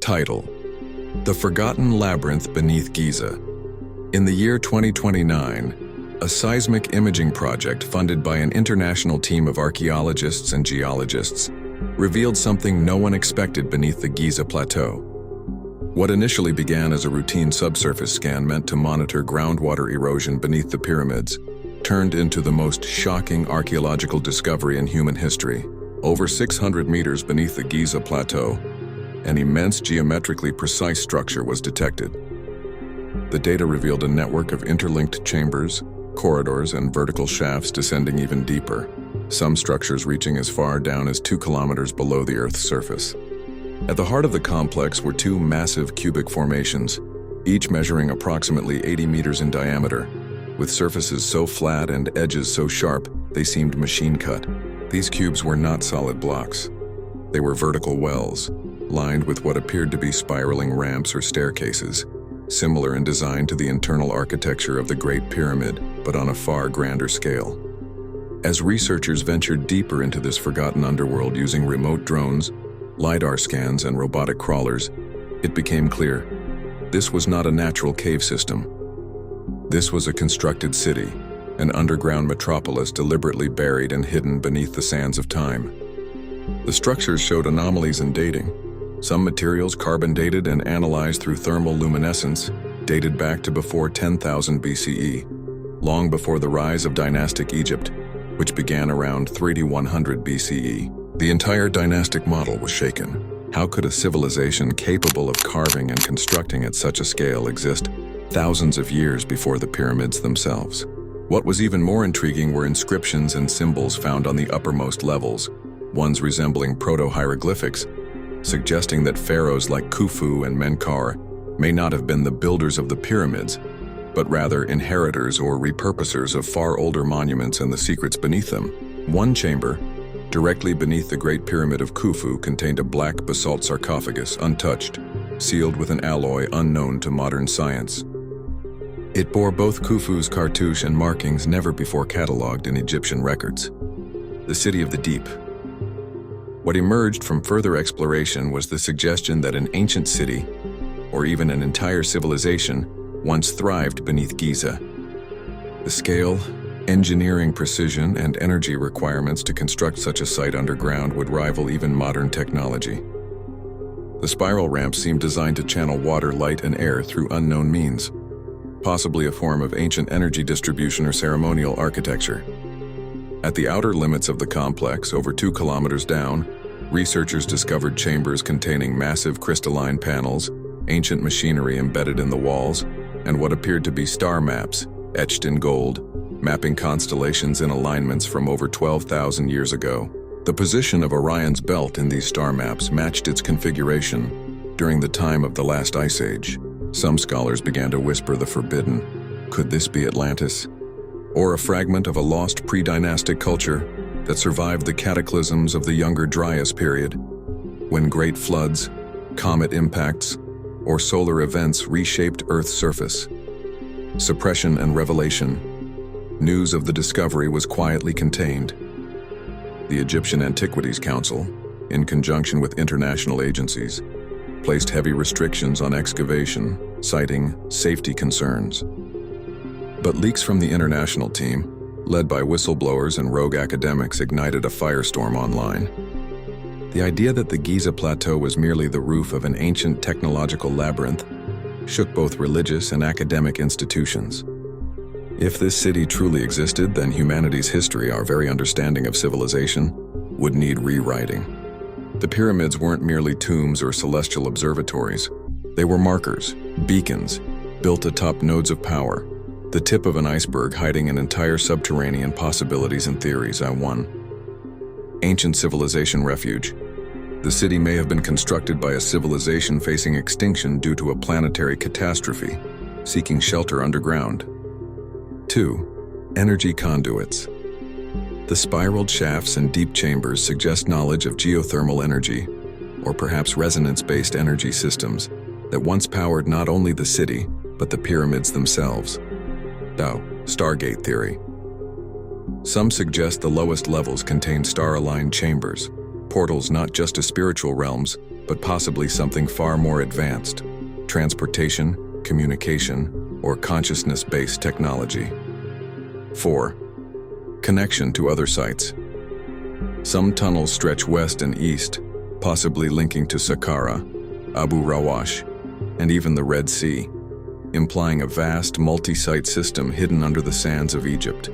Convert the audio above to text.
Title: The Forgotten Labyrinth Beneath Giza. In the year 2029, a seismic imaging project funded by an international team of archaeologists and geologists revealed something no one expected beneath the Giza Plateau. What initially began as a routine subsurface scan meant to monitor groundwater erosion beneath the pyramids turned into the most shocking archaeological discovery in human history. Over 600 meters beneath the Giza Plateau, an immense geometrically precise structure was detected. The data revealed a network of interlinked chambers, corridors, and vertical shafts descending even deeper, some structures reaching as far down as 2 kilometers below the Earth's surface. At the heart of the complex were 2 massive cubic formations, each measuring approximately 80 meters in diameter, with surfaces so flat and edges so sharp they seemed machine-cut. These cubes were not solid blocks. They were vertical wells, lined with what appeared to be spiraling ramps or staircases, similar in design to the internal architecture of the Great Pyramid, but on a far grander scale. As researchers ventured deeper into this forgotten underworld using remote drones, LiDAR scans, and robotic crawlers, it became clear this was not a natural cave system. This was a constructed city, an underground metropolis deliberately buried and hidden beneath the sands of time. The structures showed anomalies in dating. Some materials carbon dated and analyzed through thermal luminescence dated back to before 10,000 BCE, long before the rise of dynastic Egypt, which began around 3100 BCE. The entire dynastic model was shaken. How could a civilization capable of carving and constructing at such a scale exist thousands of years before the pyramids themselves? What was even more intriguing were inscriptions and symbols found on the uppermost levels, ones resembling proto-hieroglyphics, suggesting that pharaohs like Khufu and Menkaure may not have been the builders of the pyramids, but rather inheritors or repurposers of far older monuments and the secrets beneath them. One chamber, directly beneath the Great Pyramid of Khufu, contained a black basalt sarcophagus, untouched, sealed with an alloy unknown to modern science. It bore both Khufu's cartouche and markings never before catalogued in Egyptian records. The City of the Deep. What emerged from further exploration was the suggestion that an ancient city, or even an entire civilization, once thrived beneath Giza. The scale, engineering precision, and energy requirements to construct such a site underground would rival even modern technology. The spiral ramps seemed designed to channel water, light, and air through unknown means, possibly a form of ancient energy distribution or ceremonial architecture. At the outer limits of the complex, over 2 kilometers down, researchers discovered chambers containing massive crystalline panels, ancient machinery embedded in the walls, and what appeared to be star maps, etched in gold, mapping constellations in alignments from over 12,000 years ago. The position of Orion's belt in these star maps matched its configuration during the time of the last ice age. Some scholars began to whisper the forbidden. Could this be Atlantis? Or a fragment of a lost pre-dynastic culture that survived the cataclysms of the Younger Dryas period, when great floods, comet impacts, or solar events reshaped Earth's surface? Suppression and revelation. News of the discovery was quietly contained. The Egyptian Antiquities Council, in conjunction with international agencies, placed heavy restrictions on excavation, citing safety concerns. But leaks from the international team, led by whistleblowers and rogue academics, ignited a firestorm online. The idea that the Giza Plateau was merely the roof of an ancient technological labyrinth shook both religious and academic institutions. If this city truly existed, then humanity's history, our very understanding of civilization, would need rewriting. The pyramids weren't merely tombs or celestial observatories. They were markers, beacons, built atop nodes of power, the tip of an iceberg hiding an entire subterranean possibilities and theories. Ancient civilization refuge. The city may have been constructed by a civilization facing extinction due to a planetary catastrophe, seeking shelter underground. 2. Energy conduits. The spiraled shafts and deep chambers suggest knowledge of geothermal energy, or perhaps resonance-based energy systems that once powered not only the city, but the pyramids themselves. Stargate theory. Some suggest the lowest levels contain star-aligned chambers, portals not just to spiritual realms, but but possibly something far more advanced: transportation, communication, or consciousness-based technology. 4. Connection to other sites. Some tunnels stretch west and east, possibly linking to Saqqara, Abu Rawash, and even the Red Sea, implying a vast multi-site system hidden under the sands of Egypt.